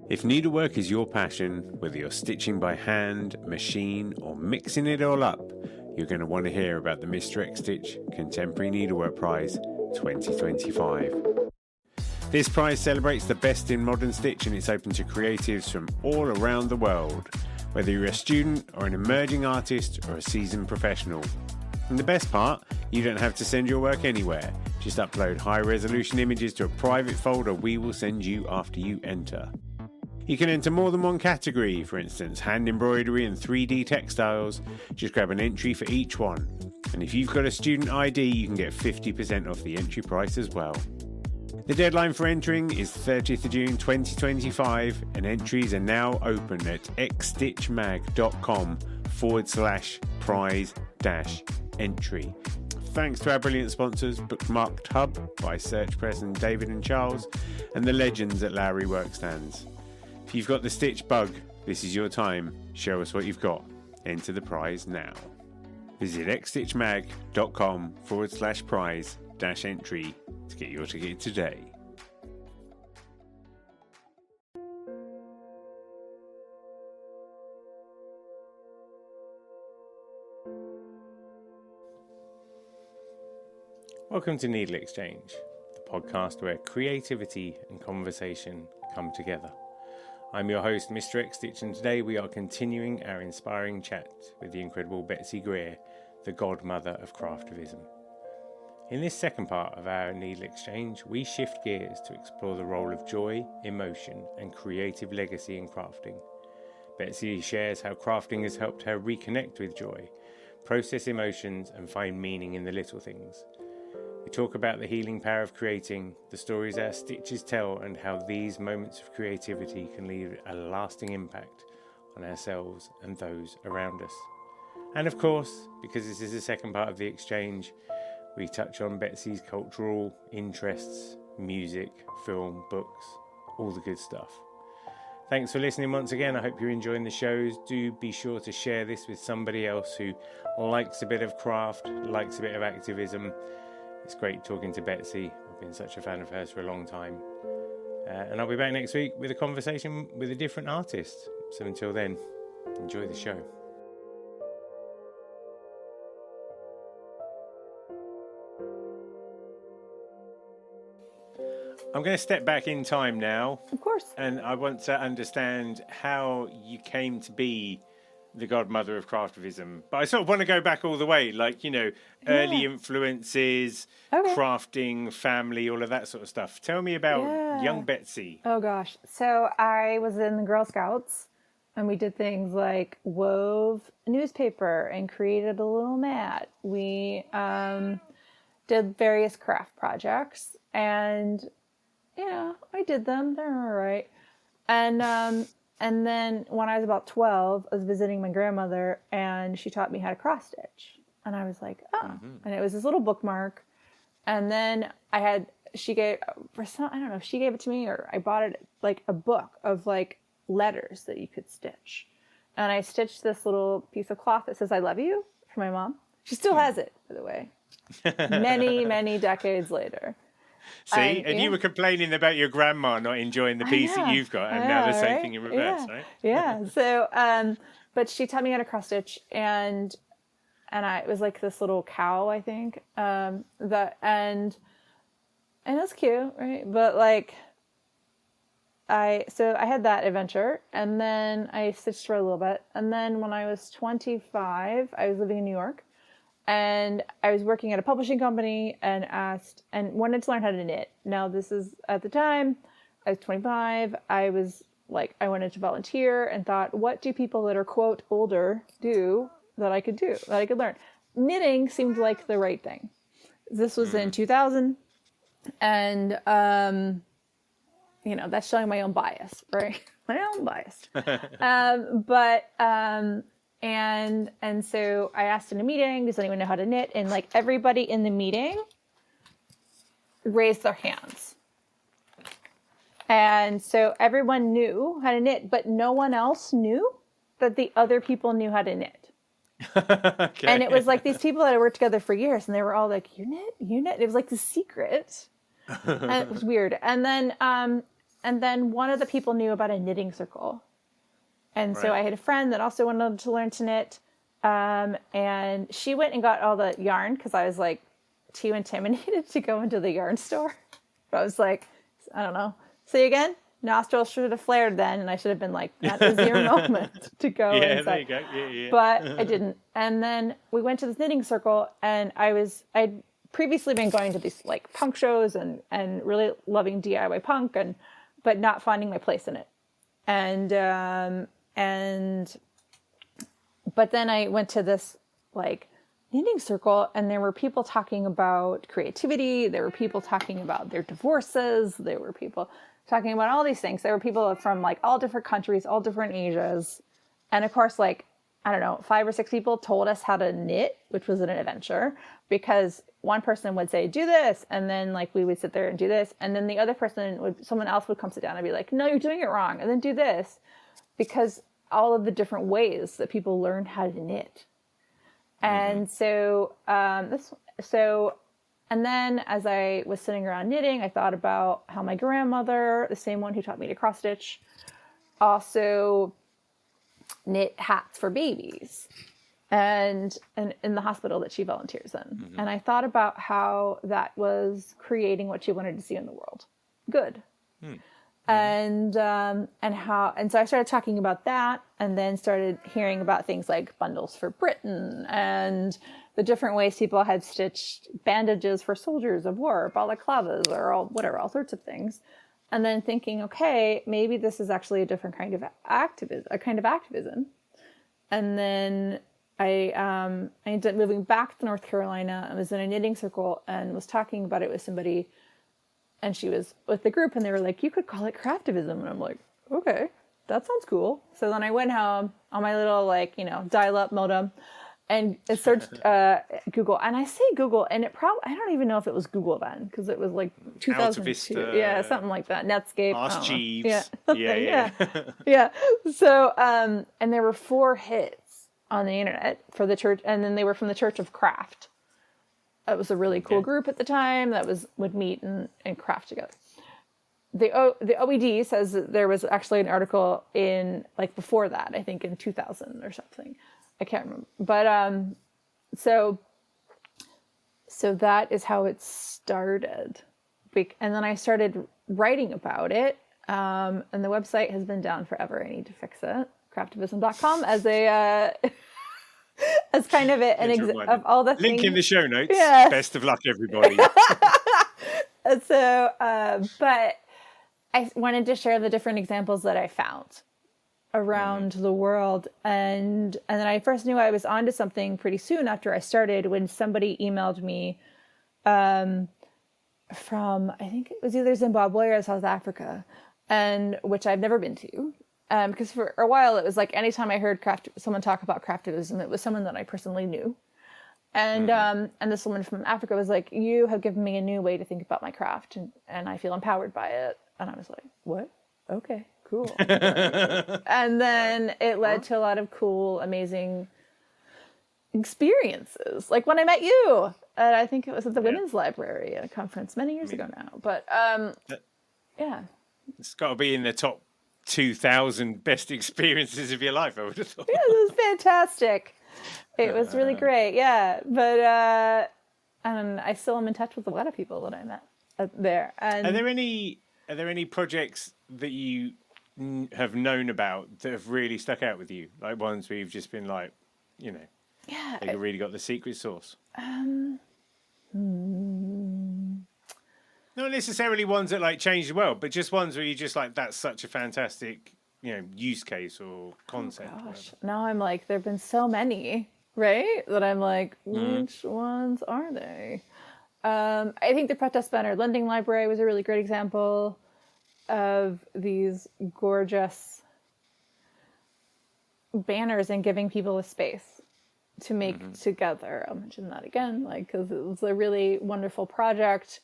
If needlework is your passion, whether you're stitching by hand, machine, or mixing it all up, you're going to want to hear about the Mr. X Stitch Contemporary Needlework Prize 2025. This prize celebrates the best in modern stitch, and it's open to creatives from all around the world, whether you're a student or an emerging artist or a seasoned professional. And the best part, you don't have to send your work anywhere. Just upload high-resolution images to a private folder we will send you after you enter. You can enter more than one category, for instance, hand embroidery and 3D textiles. Just grab an entry for each one. And if you've got a student ID, you can get 50% off the entry price as well. The deadline for entering is 30th of June 2025, and entries are now open at xstitchmag.com/prize-entry. Thanks to our brilliant sponsors, Bookmarked Hub by Search Press and David and Charles, and the legends at Lowry Workstands. If you've got the stitch bug, this is your time. Show us what you've got. Enter the prize now. Visit xstitchmag.com/prize-entry to get your ticket today. Welcome to NeedleXChange, the podcast where creativity and conversation come together. I'm your host, Mr. X Stitch, and today we are continuing our inspiring chat with the incredible Betsy Greer, the godmother of craftivism. In this second part of our NeedleXChange, we shift gears to explore the role of joy, emotion, and creative legacy in crafting. Betsy shares how crafting has helped her reconnect with joy, process emotions, and find meaning in the little things. We talk about the healing power of creating, the stories our stitches tell, and how these moments of creativity can leave a lasting impact on ourselves and those around us. And of course, because this is the second part of the exchange, we touch on Betsy's cultural interests, music, film, books, all the good stuff. Thanks for listening once again. I hope you're enjoying the shows. Do be sure to share this with somebody else who likes a bit of craft, likes a bit of activism. It's great talking to Betsy. I've been such a fan of hers for a long time. And I'll be back next week with a conversation with a different artist. So until then, enjoy the show. I'm going to step back in time now. Of course. And I want to understand how you came to be the godmother of craftivism. But I sort of want to go back all the way, like, early influences, crafting, family, all of that sort of stuff. Tell me about young Betsy. Oh, gosh. So I was in the Girl Scouts, and we did things like wove newspaper and created a little mat. We did various craft projects, and, I did them. They're all right. And then when I was about 12, I was visiting my grandmother, and she taught me how to cross stitch. And I was like, And it was this little bookmark. And then she gave it to me, or I bought it, like a book of like letters that you could stitch. And I stitched this little piece of cloth that says, "I love you," for my mom. She still has it, by the way, many, many decades later. See, you were complaining about your grandma not enjoying the piece that you've got, and now the same thing in reverse, right? Yeah. So, but she taught me how to cross stitch, and it was like this little cow, I think, and it's cute, right? But like, I had that adventure, and then I stitched for a little bit, and then when I was 25, I was living in New York. And I was working at a publishing company and wanted to learn how to knit. Now, this is at the time, I was 25. I wanted to volunteer and thought, what do people that are, quote, older do that I could learn? Knitting seemed like the right thing. This was in 2000. And, that's showing my own bias, right? My own bias. And so I asked in a meeting, does anyone know how to knit? And like everybody in the meeting raised their hands. And so everyone knew how to knit, but no one else knew that the other people knew how to knit. Okay. And it was like these people that had worked together for years, and they were all like, you knit? It was like the secret. And it was weird. And then And then one of the people knew about a knitting circle. And so I had a friend that also wanted to learn to knit. And she went and got all the yarn because I was like too intimidated to go into the yarn store. But I was like, I don't know. See again? Nostrils should have flared then, and I should have been like, that is your moment to go inside. There you go. Yeah. But I didn't. And then we went to this knitting circle, and I'd previously been going to these like punk shows and really loving DIY punk, but not finding my place in it. But then I went to this like knitting circle, and there were people talking about creativity. There were people talking about their divorces. There were people talking about all these things. There were people from like all different countries, all different ages. And of course, like, I don't know, 5 or 6 people told us how to knit, which was an adventure, because one person would say, do this. And then like, we would sit there and do this. And then the other someone else would come sit down and be like, no, you're doing it wrong. And then do this, because all of the different ways that people learned how to knit. And so, and then as I was sitting around knitting, I thought about how my grandmother, the same one who taught me to cross stitch, also knit hats for babies and in the hospital that she volunteers in. And I thought about how that was creating what she wanted to see in the world. Good. And so I started talking about that, and then started hearing about things like bundles for Britain and the different ways people had stitched bandages for soldiers of war, balaclavas, or all sorts of things. And then thinking, okay, maybe this is actually a different kind of activism. And then I ended up moving back to North Carolina. I was in a knitting circle and was talking about it with somebody. And she was with the group, and they were like, you could call it craftivism. And I'm like, okay, that sounds cool. So then I went home on my little, like, dial-up modem and searched Google. And I say Google, and I don't even know if it was Google then, because it was like 2002. Yeah, something like that. Netscape. Ask Jeeves. Yeah. Yeah. So, and there were 4 hits on the internet for the church, and then they were from the Church of Craft. It was a really cool group at the time that would meet and craft together. The OED says that there was actually an article in like before that, I think in 2000 or something. I can't remember. But so that is how it started. And then I started writing about it. And the website has been down forever. I need to fix it. Craftivism.com as a as kind of of all the link things. in the show notes. Yeah. Best of luck, everybody. So, but I wanted to share the different examples that I found around the world. And then I first knew I was onto something pretty soon after I started, when somebody emailed me from, I think it was either Zimbabwe or South Africa, and which I've never been to. Because for a while it was like anytime I heard someone talk about craftivism, it was someone that I personally knew. And this woman from Africa was like, you have given me a new way to think about my craft, and I feel empowered by it. And I was like, what? Okay, cool. And then it led to a lot of cool, amazing experiences. Like when I met you, I think it was at the Women's Library at a conference many years ago now. But yeah. It's got to be in the top 2,000 best experiences of your life, I would have thought. Yeah, it was fantastic. It was really great, yeah. But and I still am in touch with a lot of people that I met there. And Are there any projects that you have known about that have really stuck out with you? Like ones where you've just been like, they really got the secret sauce? Not necessarily ones that like change the world, but just ones where you just like, that's such a fantastic, use case or concept. Oh gosh, now I'm like, there've been so many, right? That I'm like, which ones are they? I think the Protest Banner Lending Library was a really great example of these gorgeous banners and giving people a space to make together. I'll mention that again, because it was a really wonderful project.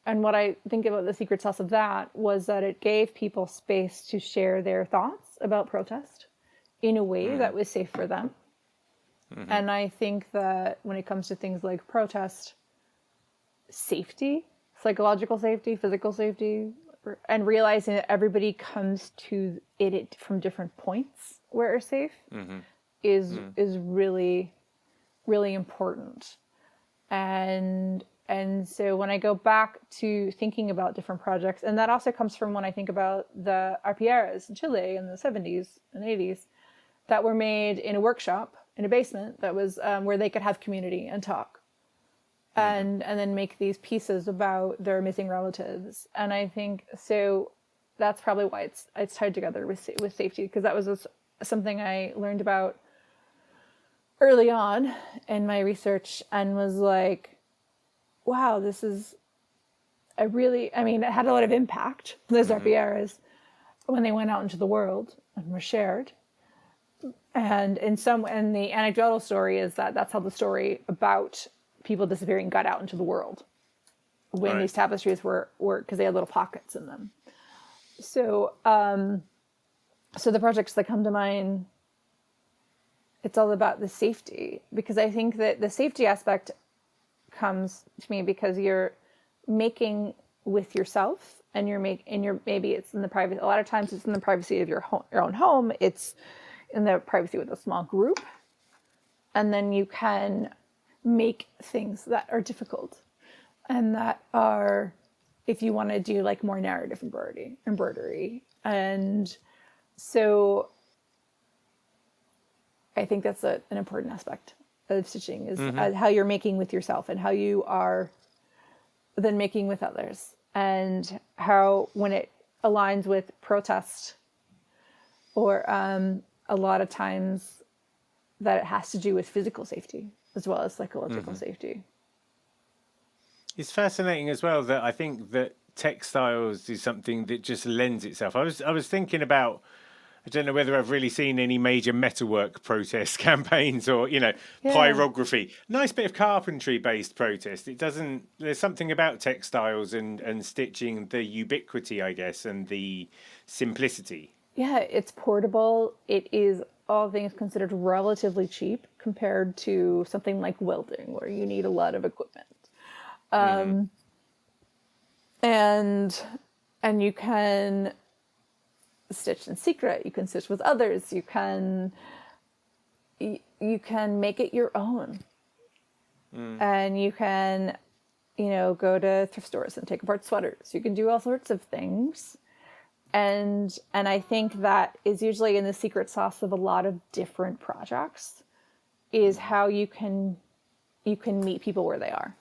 And what I think about the secret sauce of that was that it gave people space to share their thoughts about protest in a way that was safe for them. And I think that when it comes to things like protest, safety psychological safety, physical safety, and realizing that everybody comes to it from different points where it's safe is really, really important. And so when I go back to thinking about different projects, and that also comes from when I think about the arpilleras in Chile in the 70s and 80s that were made in a workshop in a basement that was where they could have community and talk. And then make these pieces about their missing relatives. And I think, so that's probably why it's tied together with safety, because that was something I learned about early on in my research and was like, wow, this is it had a lot of impact, those arpilleras, when they went out into the world and were shared. And the anecdotal story is that's how the story about people disappearing got out into the world when these tapestries were because they had little pockets in them. So so the projects that come to mind, it's all about the safety, because I think that the safety aspect comes to me because you're making with yourself, and maybe it's in the private. A lot of times it's in the privacy of your own home. It's in the privacy with a small group, and then you can make things that are difficult and that are, if you want to do like more narrative embroidery. And so I think that's an important aspect of stitching is how you're making with yourself and how you are then making with others, and how when it aligns with protest or a lot of times that it has to do with physical safety as well as psychological safety. It's fascinating as well that I think that textiles is something that just lends itself. I was thinking about, I don't know whether I've really seen any major metalwork protest campaigns or, pyrography. Nice bit of carpentry-based protest. There's something about textiles and stitching, the ubiquity, I guess, and the simplicity. Yeah, it's portable. It is, all things considered, relatively cheap compared to something like welding, where you need a lot of equipment. And you can stitch in secret. You can stitch with others. You can make it your own. And you can, go to thrift stores and take apart sweaters. You can do all sorts of things. And I think that is usually in the secret sauce of a lot of different projects, is how you can meet people where they are.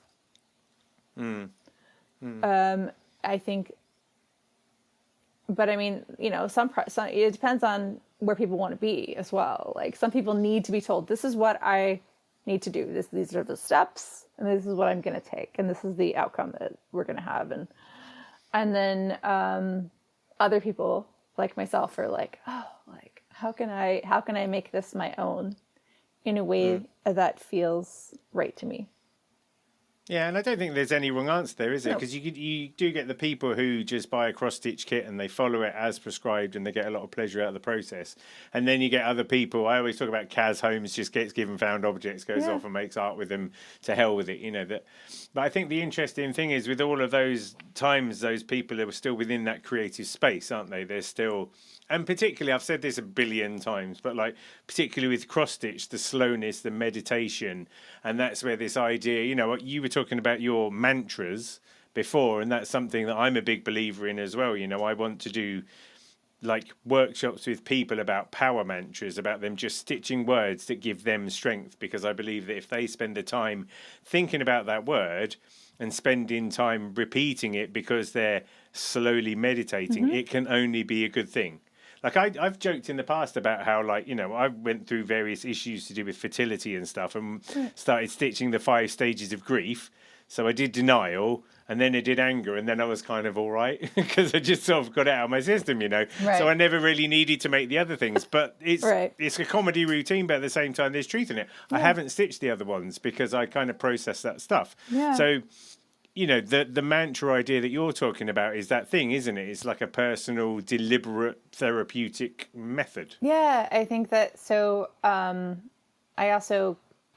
I think, but I mean, some it depends on where people want to be as well. Like some people need to be told, this is what I need to do. These are the steps, and this is what I'm going to take, and this is the outcome that we're going to have. And then other people like myself are like, oh, like how can I make this my own in a way that feels right to me. Yeah, and I don't think there's any wrong answer there, is there? No. Because you do get the people who just buy a cross-stitch kit and they follow it as prescribed and they get a lot of pleasure out of the process. And then you get other people, I always talk about Kaz Holmes, just gets given found objects, goes off and makes art with them, to hell with it, But I think the interesting thing is with all of those times, those people are still within that creative space, aren't they? They're still... And particularly, I've said this a billion times, but particularly with cross-stitch, the slowness, the meditation, and that's where this idea, you were talking about your mantras before, and that's something that I'm a big believer in as well. I want to do workshops with people about power mantras, about them just stitching words that give them strength, because I believe that if they spend the time thinking about that word and spending time repeating it because they're slowly meditating, it can only be a good thing. I've joked in the past about how, I went through various issues to do with fertility and stuff and started stitching the 5 stages of grief. So I did denial, and then I did anger, and then I was kind of all right because I just sort of got it out of my system, Right. So I never really needed to make the other things. But it's a comedy routine, but at the same time, there's truth in it. Yeah. I haven't stitched the other ones because I kind of process that stuff. Yeah. So... the mantra idea that you're talking about is that thing, isn't it? It's like a personal, deliberate, therapeutic method. Yeah, I think that. So I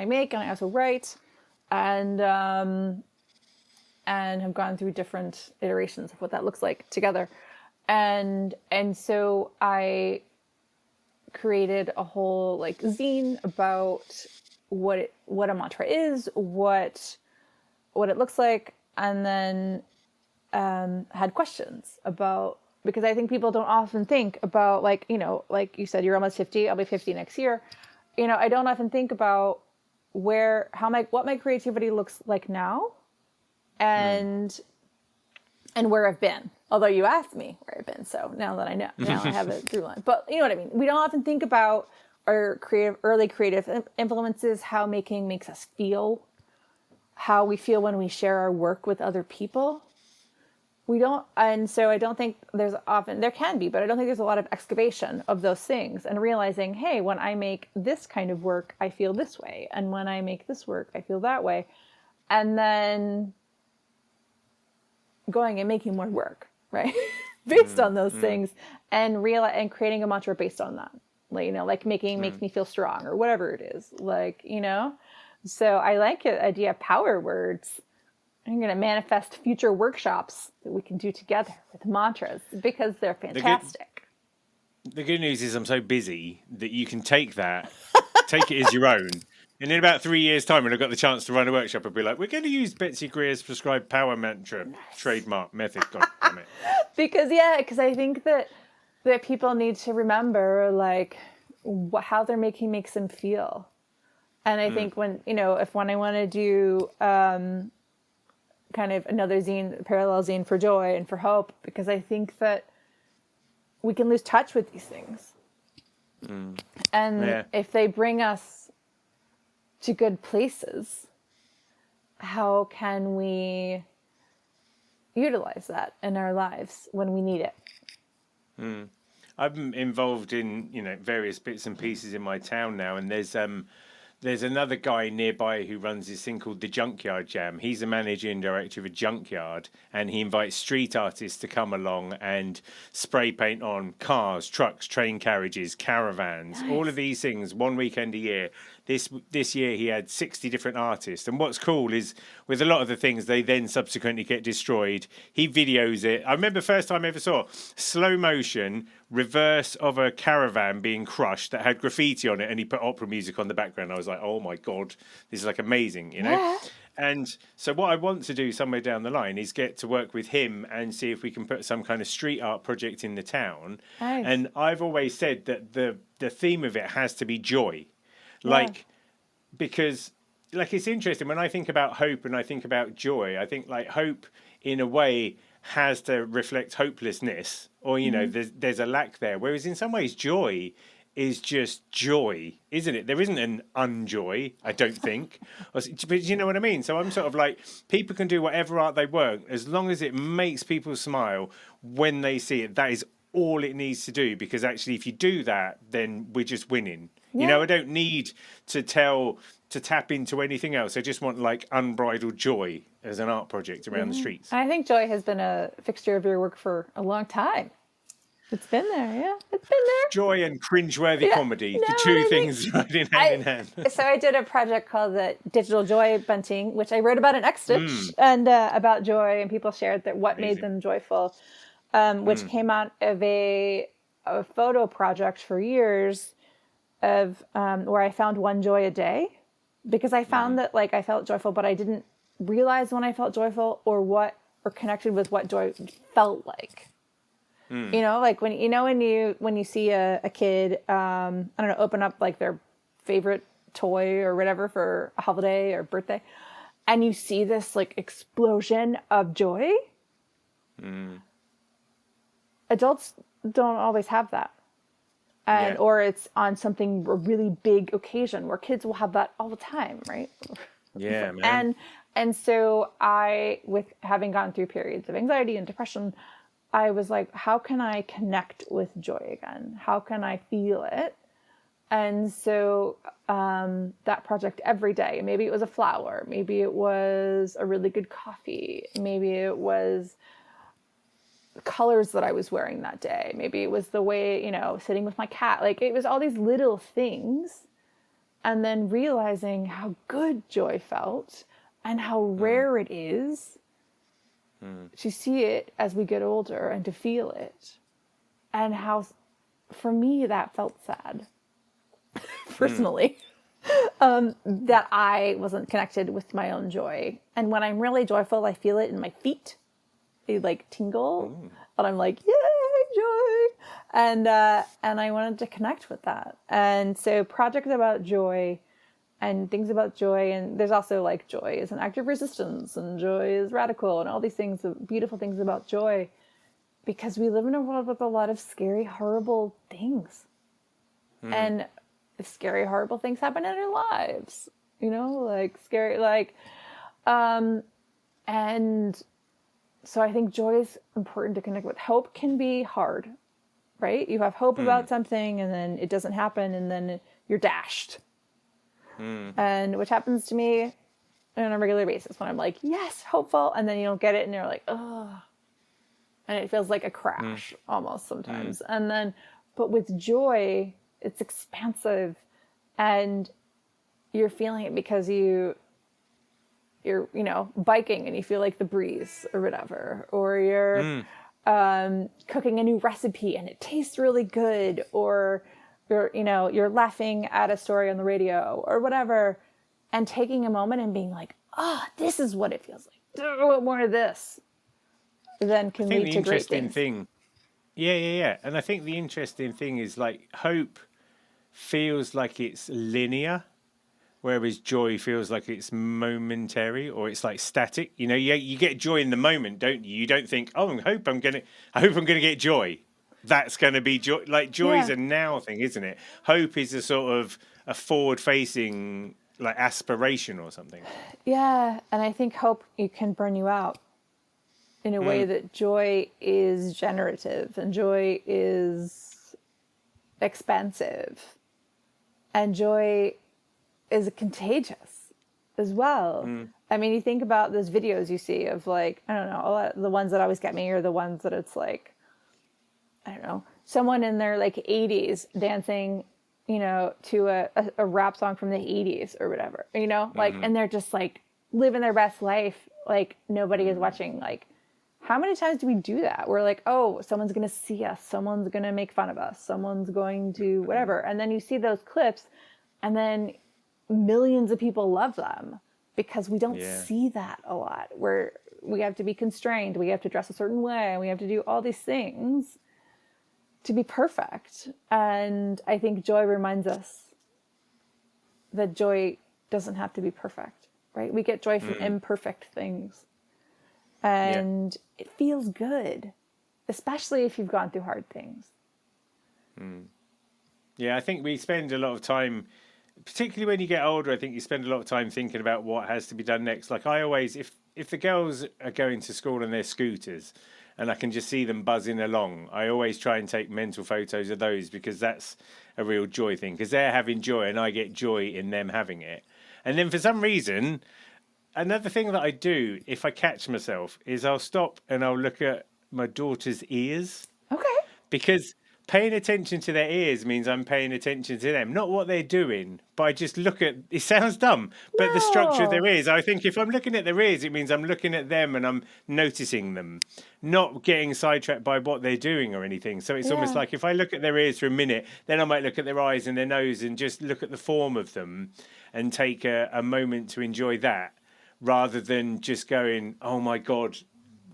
make and I also write, and and have gone through different iterations of what that looks like together. And so I created a whole like zine about what a mantra is, what it looks like, and then had questions about, because I think people don't often think about, like, you know, like you said, you're almost 50, I'll be 50 next year. You know, I don't often think about what my creativity looks like now and where I've been. Although you asked me where I've been, so now that I know, now I have a through line. But you know what I mean? We don't often think about our early creative influences, how making makes us feel, how we feel when we share our work with other people. We don't, and so I don't think there can be, but I don't think there's a lot of excavation of those things and realizing, hey, when I make this kind of work, I feel this way. And when I make this work, I feel that way. And then going and making more work, right? Based on those things, and creating a mantra based on that. Like, you know, like makes me feel strong or whatever it is. Like, you know, so I like the idea of power words. I'm going to manifest future workshops that we can do together with mantras because they're fantastic. The good news is I'm so busy that you can take it as your own. And in about 3 years' time, when I've got the chance to run a workshop, I'll be like, we're going to use Betsy Greer's prescribed power mantra trademark method. God damn it. Because I think that people need to remember, like, how they're making makes them feel. And I think when I want to do kind of another zine, parallel zine for joy and for hope, because I think that we can lose touch with these things. And if they bring us to good places, how can we utilize that in our lives when we need it? I'm involved in, various bits and pieces in my town now, and there's another guy nearby who runs this thing called the Junkyard Jam. He's the managing director of a junkyard, and he invites street artists to come along and spray paint on cars, trucks, train carriages, caravans, all of these things, one weekend a year. This year he had 60 different artists, and what's cool is with a lot of the things, they then subsequently get destroyed. He videos it. I remember the first time I ever saw slow motion reverse of a caravan being crushed that had graffiti on it, and he put opera music on the background. I was like, oh my god, this is like amazing, Yeah. And so what I want to do somewhere down the line is get to work with him and see if we can put some kind of street art project in the town. Nice. And I've always said that the theme of it has to be joy. Because it's interesting when I think about hope and I think about joy, I think like hope in a way has to reflect hopelessness, or there's a lack there, whereas in some ways joy is just joy, isn't it? There isn't an unjoy, I don't think. But you know what I mean? So I'm sort of like, people can do whatever art they want as long as it makes people smile when they see it. That is all it needs to do, because actually if you do that, then we're just winning. I don't need to tap into anything else. I just want like unbridled joy as an art project around the streets. I think joy has been a fixture of your work for a long time. It's been there, yeah. It's been there. Joy and cringeworthy comedy, the two things running hand in hand. So I did a project called the Digital Joy Bunting, which I wrote about in NX072, and about joy, and people shared that what made them joyful, which came out of a photo project for years of where I found one joy a day, because I found that like I felt joyful, but I didn't realize when I felt joyful or connected with what joy felt like. Like when you see a kid, open up like their favorite toy or whatever for a holiday or birthday, and you see this like explosion of joy. Adults don't always have that. Or it's on a really big occasion where kids will have that all the time, right? Yeah, man. And so with having gone through periods of anxiety and depression, I was like, how can I connect with joy again? How can I feel it? And so that project every day, maybe it was a flower, maybe it was a really good coffee, maybe it was the colors that I was wearing that day, maybe it was the way, sitting with my cat. Like it was all these little things. And then realizing how good joy felt and how rare it is to see it as we get older and to feel it. And how, for me, that felt sad, personally, that I wasn't connected with my own joy. And when I'm really joyful, I feel it in my feet. They like tingle, and I'm like, yay, joy. And I wanted to connect with that. And so projects about joy and things about joy, and there's also like joy is an act of resistance, and joy is radical, and all these things, beautiful things about joy. Because we live in a world with a lot of scary, horrible things. And scary, horrible things happen in our lives. You know, like scary, like, and so I think joy is important to connect with. Hope can be hard, right? You have hope about something and then it doesn't happen and then you're dashed. And which happens to me on a regular basis when I'm like, yes, hopeful. And then you don't get it and you're like, oh. And it feels like a crash almost sometimes. And then, but with joy, it's expansive and you're feeling it because you're, you know, biking and you feel like the breeze or whatever, or you're cooking a new recipe and it tastes really good, or you're, you know, you're laughing at a story on the radio or whatever, and taking a moment and being like, oh, this is what it feels like. I want more of this. Then can lead to great things. Yeah. And I think the interesting thing is like hope feels like it's linear, whereas joy feels like it's momentary or it's like static. You know, you get joy in the moment, don't you? You don't think, oh, I hope I'm gonna get joy. That's gonna be joy. Like joy is a now thing, isn't it? Hope is a sort of a forward-facing like aspiration or something. Yeah, and I think hope can burn you out in a way that joy is generative and joy is expansive and joy is contagious as well. I mean, you think about those videos you see of like, I don't know, a lot of the ones that always get me are the ones that it's like, I don't know, someone in their like 80s dancing, you know, to a rap song from the 80s or whatever, you know, like, and they're just like living their best life. Like nobody is watching. Like, how many times do we do that? We're like, oh, someone's going to see us. Someone's going to make fun of us. Someone's going to whatever. And then you see those clips and then millions of people love them because we don't see that a lot, where we have to be constrained. We have to dress a certain way. We have to do all these things to be perfect. And I think joy reminds us that joy doesn't have to be perfect, right? We get joy from imperfect things. And it feels good, especially if you've gone through hard things. Yeah, I think we spend a lot of time, particularly when you get older, I think you spend a lot of time thinking about what has to be done next. Like I always, if the girls are going to school on their scooters and I can just see them buzzing along, I always try and take mental photos of those because that's a real joy thing, because they're having joy and I get joy in them having it. And then for some reason, another thing that I do, if I catch myself, is I'll stop and I'll look at my daughter's ears. Okay. Because paying attention to their ears means I'm paying attention to them, not what they're doing. But I just look at, it sounds dumb, but the structure of their ears. I think if I'm looking at their ears, it means I'm looking at them and I'm noticing them, not getting sidetracked by what they're doing or anything. So it's almost like if I look at their ears for a minute, then I might look at their eyes and their nose and just look at the form of them and take a moment to enjoy that, rather than just going, oh my God,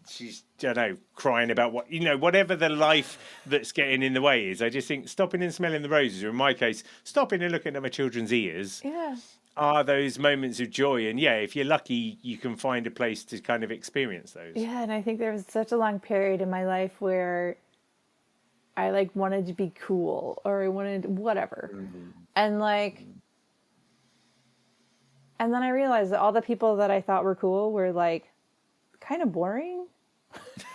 she's, I don't know, crying about what, you know, whatever the life that's getting in the way is. I just think stopping and smelling the roses, or in my case, stopping and looking at my children's ears, are those moments of joy. And if you're lucky, you can find a place to kind of experience those. Yeah, and I think there was such a long period in my life where I like wanted to be cool, or I wanted whatever. And like, and then I realized that all the people that I thought were cool were like kind of boring.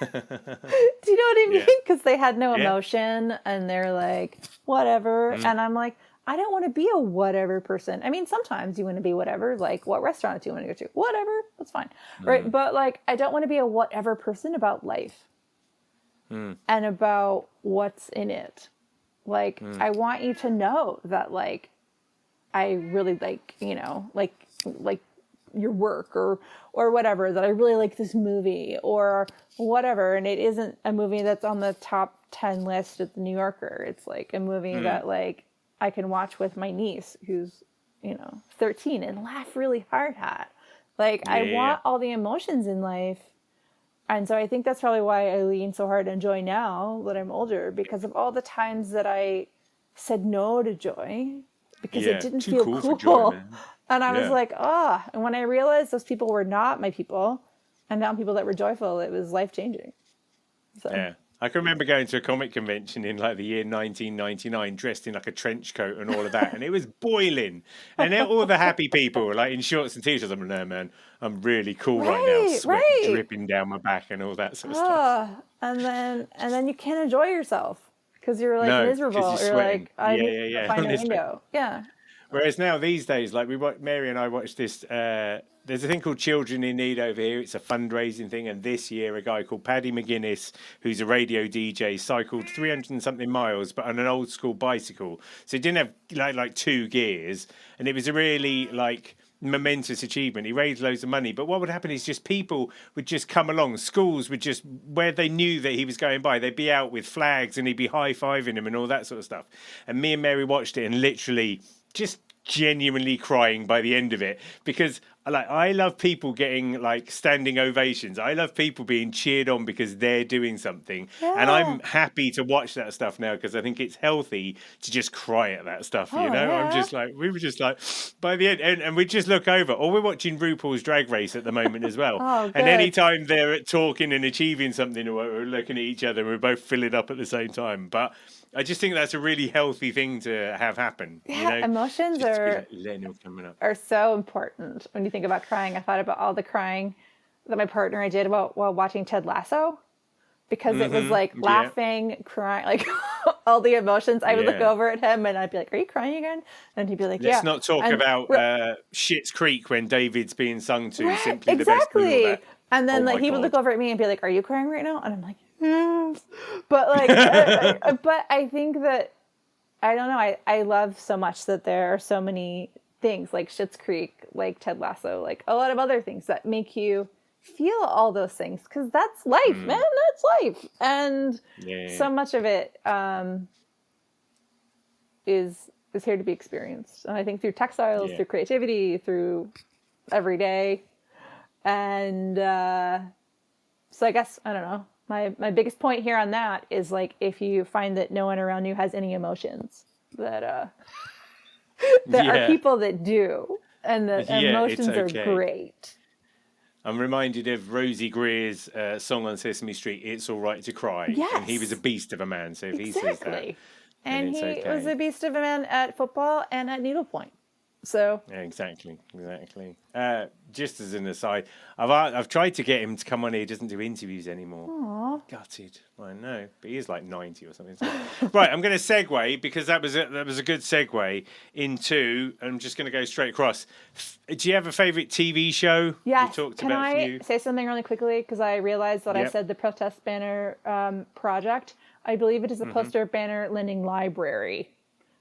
Do you know what I mean? Because they had no emotion and they're like, whatever. And I'm like, I don't want to be a whatever person. I mean, sometimes you want to be whatever, like what restaurant do you want to go to? Whatever, that's fine. Right. But like, I don't want to be a whatever person about life and about what's in it. Like, I want you to know that like, I really like, you know, like your work or whatever, that I really like this movie or whatever, and it isn't a movie that's on the top 10 list at the New Yorker. It's like a movie that like I can watch with my niece who's 13 and laugh really hard at. Like I want all the emotions in life. And so I think that's probably why I lean so hard on joy now that I'm older, because of all the times that I said no to joy because it didn't feel cool. For joy, man. And I was like, and when I realized those people were not my people and not people that were joyful, it was life-changing. So. Yeah. I can remember going to a comic convention in like the year 1999, dressed in like a trench coat and all of that, and it was boiling. And all the happy people were like in shorts and t-shirts. I'm like, no, man, I'm really cool right now. Sweat dripping down my back and all that sort of stuff. And then you can't enjoy yourself because you're like miserable. You're like, I need to find a window. Yeah. Whereas now these days, like Mary and I watched this. There's a thing called Children in Need over here. It's a fundraising thing. And this year, a guy called Paddy McGuinness, who's a radio DJ, cycled 300 and something miles, but on an old school bicycle. So he didn't have like 2 gears. And it was a really like momentous achievement. He raised loads of money. But what would happen is just people would just come along. Schools would just, where they knew that he was going by, they'd be out with flags and he'd be high-fiving him and all that sort of stuff. And me and Mary watched it and literally just genuinely crying by the end of it, because I love people getting like standing ovations. I love people being cheered on because they're doing something. And I'm happy to watch that stuff now because I think it's healthy to just cry at that stuff, I'm just like, we were just like by the end, and we just look over, or we're watching RuPaul's Drag Race at the moment as well. And anytime they're talking and achieving something, we're looking at each other and we're both filling up at the same time. But I just think that's a really healthy thing to have happen. Emotions are so important. When you think about crying, I thought about all the crying that my partner and I did while watching Ted Lasso, because it was like laughing, crying, like all the emotions. I would look over at him and I'd be like, "Are you crying again?" And he'd be like, Let's not talk about Schitt's Creek when David's being sung to. Simply the best movie. Exactly. And then he would look over at me and be like, "Are you crying right now?" And I'm like, "Yes." But like, but I think that, I don't know, I love so much that there are so many things like Schitt's Creek, like Ted Lasso, like a lot of other things that make you feel all those things, because that's life, man. That's life. And so much of it is here to be experienced. And I think through textiles, through creativity, through every day. And so I guess, I don't know, my biggest point here on that is like, if you find that no one around you has any emotions, that there are people that do, and the emotions are great. I'm reminded of Rosie Greer's song on Sesame Street, "It's All Right to Cry." Yes. And he was a beast of a man, so if he says that, and he was a beast of a man at football and at needlepoint. So exactly. Just as an aside, I've tried to get him to come on here. He doesn't do interviews anymore. Aww. Gutted. I know, but he is like 90 or something. Right, I'm going to segue, because that was a good segue into. I'm just going to go straight across. Do you have a favorite TV show? Yes. Can I say something really quickly, because I realized that I said the protest banner project. I believe it is a poster banner lending library.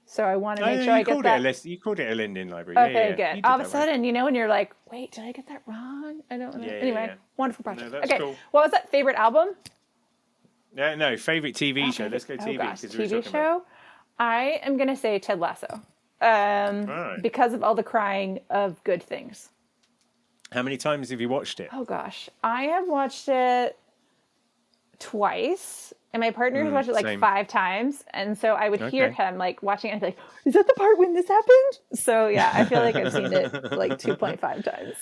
So I want to make sure I get that. You called it a lending library. Okay, good. All of a sudden, when you're like, wait, did I get that wrong? I don't know. Anyway, wonderful project. No, that's cool. What was that? Favorite album? No, favorite TV show. Let's go TV. Oh gosh, TV show? I am going to say Ted Lasso. Because of all the crying of good things. How many times have you watched it? Oh gosh. I have watched it twice. And my partner has watched it like 5 times. And so I would hear him like watching it and be like, is that the part when this happened? So yeah, I feel like I've seen it like 2.5 times.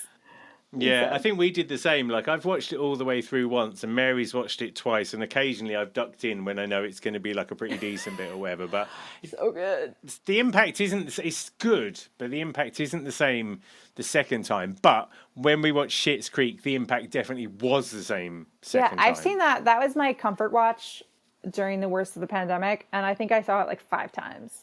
Yeah, so I think we did the same. Like, I've watched it all the way through once, and Mary's watched it twice, and occasionally I've ducked in when I know it's going to be like a pretty decent bit or whatever. But so good. The impact isn't. It's good, but the impact isn't the same the second time. But when we watched Schitt's Creek, the impact definitely was the same second time. Yeah, I've seen that. That was my comfort watch during the worst of the pandemic, and I think I saw it like 5 times.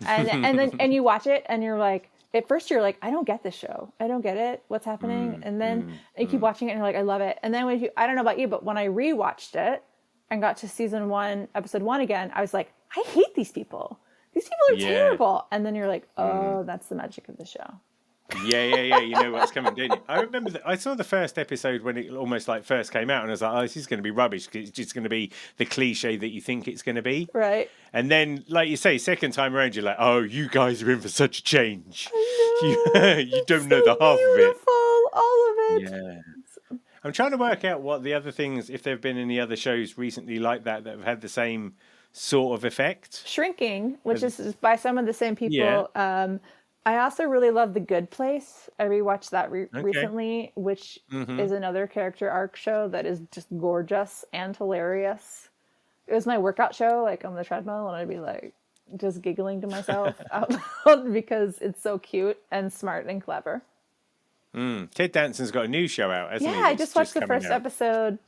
And you watch it, and you're like, at first you're like, I don't get this show. I don't get it. What's happening? And then you keep watching it and you're like, I love it. And then I don't know about you, but when I rewatched it and got to season 1, episode 1 again, I was like, I hate these people. These people are terrible. And then you're like, oh, that's the magic of the show. Yeah. You know what's coming, don't you? I remember that I saw the first episode when it almost like first came out, and I was like, "Oh, this is going to be rubbish. It's just going to be the cliche that you think it's going to be." Right. And then, like you say, second time around, you're like, "Oh, you guys are in for such a change. I know. You don't know So the half of it." beautiful, all of it. Yeah. I'm trying to work out what the other things, if there have been any other shows recently like that have had the same sort of effect. Shrinking, which is by some of the same people. Yeah. I also really love The Good Place. I rewatched that Okay. recently, which is another character arc show that is just gorgeous and hilarious. It was my workout show, like on the treadmill, and I'd be like just giggling to myself out loud because it's so cute and smart and clever. Ted Danson's got a new show out, hasn't he? Yeah, I just watched the coming first out. episode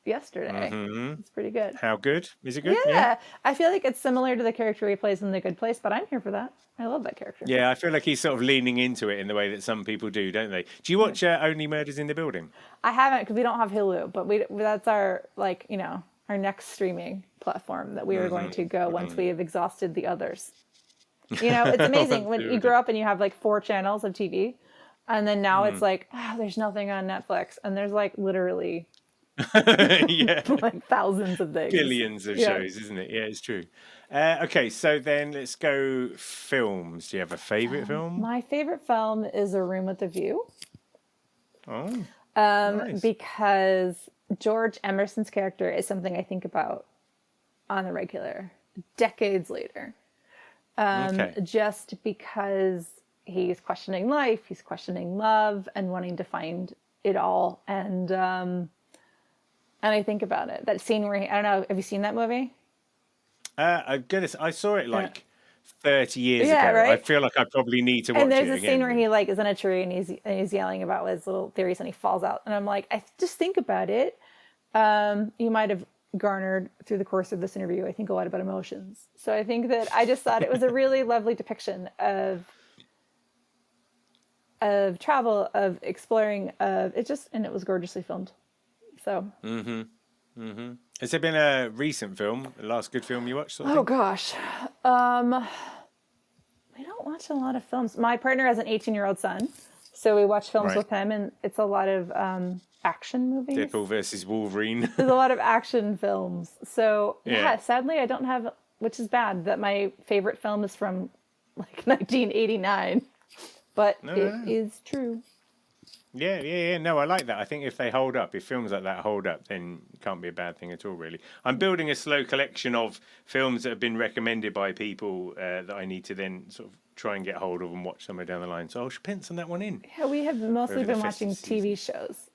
yesterday. It's pretty good. How good? Is it good? Yeah, I feel like it's similar to the character he plays in The Good Place, but I'm here for that. I love that character. Yeah, I feel like he's sort of leaning into it in the way that some people do, don't they? Do you watch Only Murders in the Building? I haven't because we don't have Hulu, but that's our our next streaming platform that we are going to go once we have exhausted the others. It's amazing when you grow up and you have like 4 channels of TV, and then now it's like, there's nothing on Netflix, and there's like literally like thousands of things, billions of shows, isn't it? Yeah, it's true. Okay, so then let's go films. Do you have a favorite film? My favorite film is A Room with a View. Oh, nice. Because George Emerson's character is something I think about on the regular, decades later. Just because he's questioning life, he's questioning love, and wanting to find it all. And I think about it. That scene where I don't know, have you seen that movie? Goodness, I saw it like 30 years ago. Right? I feel like I probably need to watch it again. And there's a scene where he like is in a tree and he's yelling about his little theories and he falls out. And I'm like, I just think about it. You might have garnered through the course of this interview, I think a lot about emotions. So I think that I just thought it was a really lovely depiction of travel, of exploring, and it was gorgeously filmed. So. Has there been a recent film, the last good film you watched? Gosh. We don't watch a lot of films. My partner has an 18-year-old son, so we watch films with him, and it's a lot of action movies. Deadpool versus Wolverine. There's a lot of action films. So, sadly, I don't have, which is bad, that my favorite film is from like 1989, but it is true. Yeah. No, I like that. I think if they hold up, if films like that hold up, then it can't be a bad thing at all, really. I'm building a slow collection of films that have been recommended by people that I need to then sort of try and get hold of and watch somewhere down the line. So I should pencil that one in. Yeah, we have mostly been watching TV shows,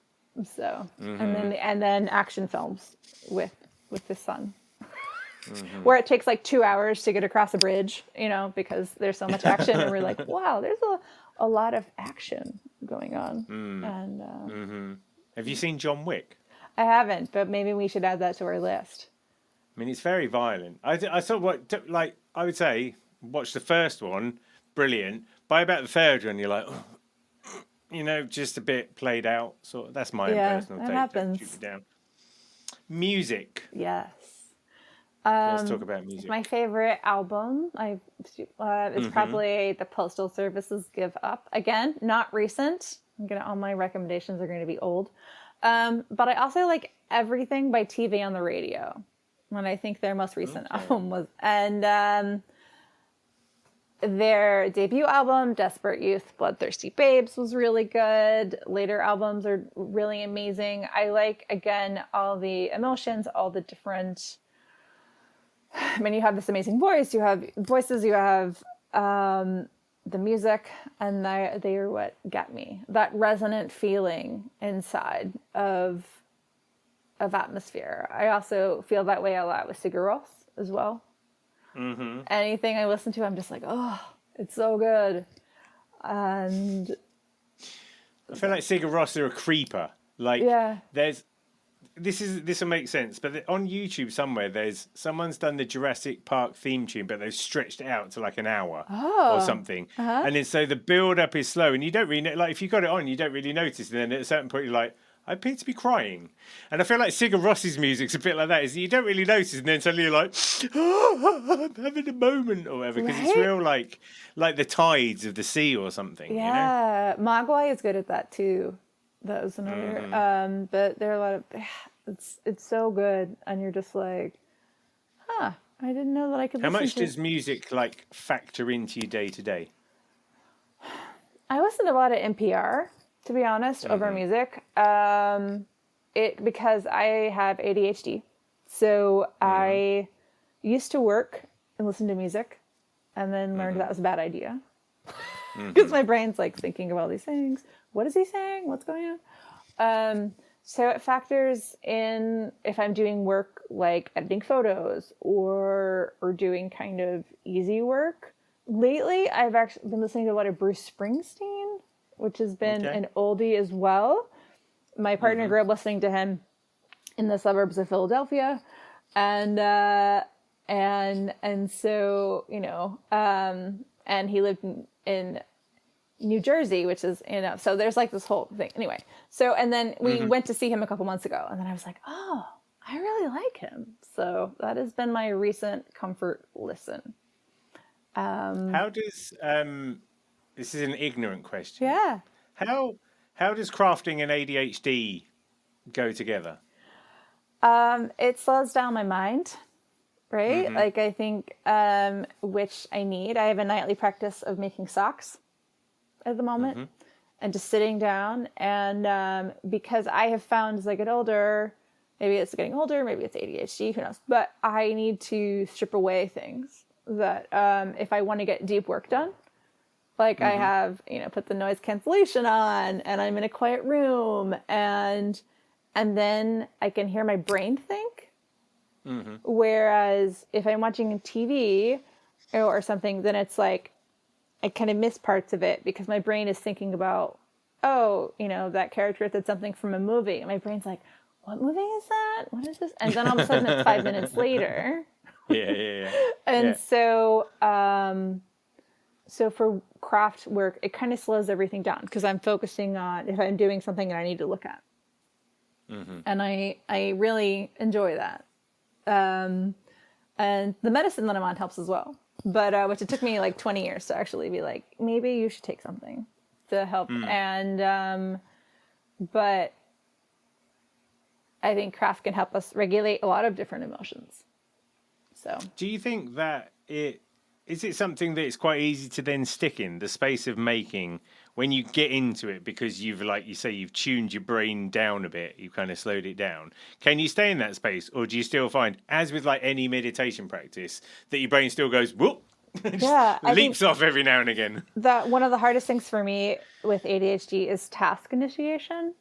so and then action films with the son, where it takes like 2 hours to get across a bridge, because there's so much action, and we're like, wow, there's a lot of action going on. And have you seen John Wick? I haven't, but maybe we should add that to our list. I mean, it's very violent. I saw I would say watch the first one, brilliant. By about the third one, you're like, just a bit played out. So that's my personal take. Happens. Shoot me down. Music. Yes. Let's talk about music. My favorite album is probably The Postal Service's Give Up. Again, not recent. All my recommendations are going to be old. But I also like everything by TV on the Radio. And I think their most recent album was... And their debut album, Desperate Youth, Bloodthirsty Babes, was really good. Later albums are really amazing. I like, again, all the emotions, all the different... I mean, you have this amazing voice, you have voices, you have the music, and they are what get me. That resonant feeling inside of atmosphere. I also feel that way a lot with Sigur Rós as well. Anything I listen to, I'm just like, oh, it's so good. And I feel like Sigur Rós are a creeper. Like, this will make sense, but on YouTube somewhere, someone's done the Jurassic Park theme tune, but they've stretched it out to like an hour or something. And then so the build up is slow, and you don't really know, like if you got it on, you don't really notice. And then at a certain point, you're like, I appear to be crying. And I feel like Sigur Ros's music's a bit like that. Is you don't really notice, and then suddenly you're like, oh, I'm having a moment or whatever, because it's real like the tides of the sea or something. Yeah, you know? Mogwai is good at that too. That was another. But there are a lot of. It's so good, and you're just like, huh. I didn't know that I could. How much does music like factor into your day to day? I listen to a lot of NPR, to be honest, over music. Because I have ADHD, so I used to work and listen to music, and then learned that was a bad idea because my brain's like thinking of all these things. What is he saying? What's going on? So it factors in if I'm doing work like editing photos or doing kind of easy work. Lately, I've actually been listening to a lot of Bruce Springsteen, which has been an oldie as well. My partner grew up listening to him in the suburbs of Philadelphia, and so and he lived in New Jersey, which is, so there's like this whole thing. Anyway, so, and then we went to see him a couple months ago, and then I was like, oh, I really like him. So that has been my recent comfort listen. How does, this is an ignorant question. Yeah. How does crafting and ADHD go together? It slows down my mind, right? Like I think, which I need. I have a nightly practice of making socks at the moment and just sitting down. And because I have found as I get older, maybe it's getting older, maybe it's ADHD, who knows? But I need to strip away things that if I want to get deep work done, like I have, put the noise cancellation on and I'm in a quiet room and then I can hear my brain think. Whereas if I'm watching TV or something, then it's like I kind of miss parts of it because my brain is thinking about, that character did something from a movie. And my brain's like, what movie is that? What is this? And then all of a sudden it's 5 minutes later. Yeah. And so for craft work, it kind of slows everything down because I'm focusing on if I'm doing something that I need to look at. And I really enjoy that. And the medicine that I'm on helps as well. But which it took me like 20 years to actually be like, maybe you should take something to help. And but I think craft can help us regulate a lot of different emotions. So do you think that is it something that it's quite easy to then stick in the space of making when you get into it because you've, like you say, you've tuned your brain down a bit, you've kind of slowed it down. Can you stay in that space, or do you still find, as with like any meditation practice, that your brain still goes whoop, leaps off every now and again? That one of the hardest things for me with ADHD is task initiation.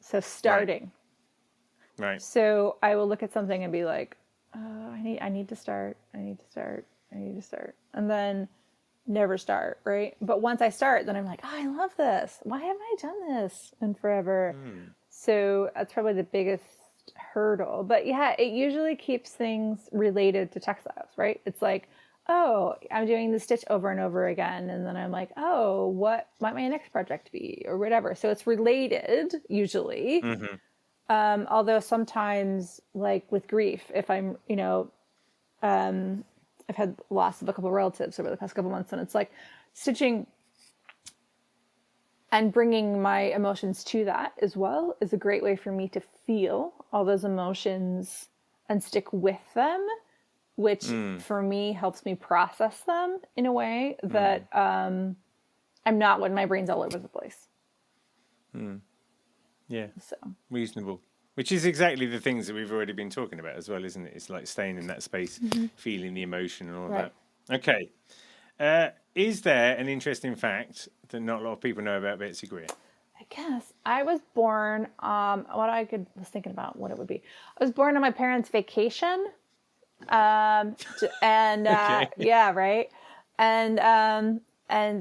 So starting. Right. So I will look at something and be like, I need to start. And then never start, right? But once I start, then I'm like, I love this. Why haven't I done this in forever? So that's probably the biggest hurdle. But yeah, it usually keeps things related to textiles, right? It's like, oh, I'm doing the stitch over and over again. And then I'm like, oh, what might my next project be or whatever. So it's related usually. Although sometimes like with grief, if I'm, I've had loss of a couple of relatives over the past couple of months, and it's like stitching and bringing my emotions to that as well is a great way for me to feel all those emotions and stick with them, which for me helps me process them in a way that I'm not when my brain's all over the place. Yeah. So reasonable. Which is exactly the things that we've already been talking about as well, isn't it? It's like staying in that space, feeling the emotion and all that. Okay. Is there an interesting fact that not a lot of people know about Betsy Greer? I guess. I was born, was thinking about what it would be. I was born on my parents' vacation. Yeah, right. And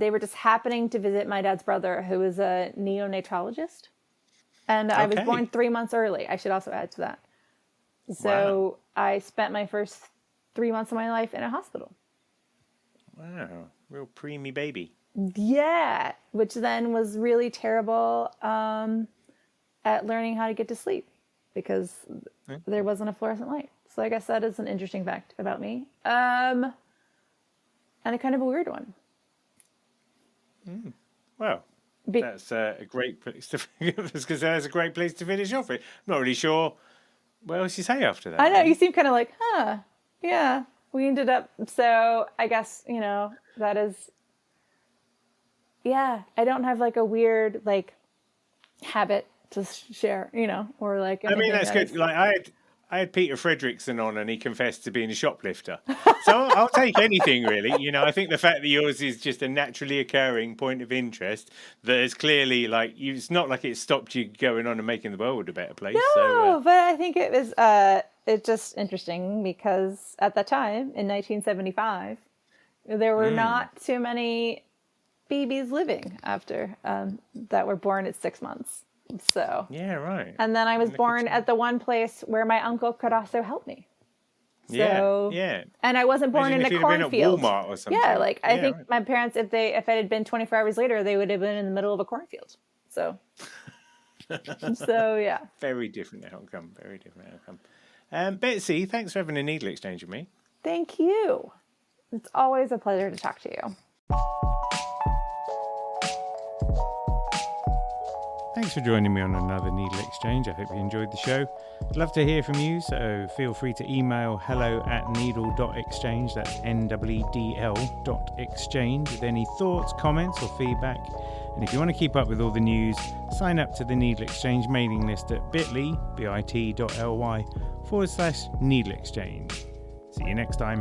they were just happening to visit my dad's brother, who was a neonatologist. And I was born 3 months early. I should also add to that. So I spent my first 3 months of my life in a hospital. Wow. Real preemie baby. Yeah. Which then was really terrible. And at learning how to get to sleep because there wasn't a fluorescent light. So I guess that is an interesting fact about me. And a kind of a weird one. Well, that's a great place to because that's a great place to finish off with. I'm not really sure what else you say after that. I know, you seem kind of like, yeah, we ended up, so I guess, that is, yeah, I don't have like a weird like habit to share, or like. I mean, that's good. Like I had Peter Fredrickson on, and he confessed to being a shoplifter. So I'll take anything, really. I think the fact that yours is just a naturally occurring point of interest that is clearly like it's not like it stopped you going on and making the world a better place. No, but I think it was it's just interesting because at that time in 1975, there were not too many babies living after that were born at 6 months. So yeah, right. And then I was born at the one place where my uncle could also help me. So, yeah. And I wasn't born in a cornfield. Walmart or something. Yeah, like I think my parents, if it had been 24 hours later, they would have been in the middle of a cornfield. So, yeah. Very different outcome. Betsy, thanks for having a needle exchange with me. Thank you. It's always a pleasure to talk to you. Thanks for joining me on another Needle Exchange. I hope you enjoyed the show. I'd love to hear from you, so feel free to email hello@needle.exchange, that's NEEDL.exchange, with any thoughts, comments or feedback. And if you want to keep up with all the news, sign up to the Needle Exchange mailing list at bit.ly/needle exchange. See you next time.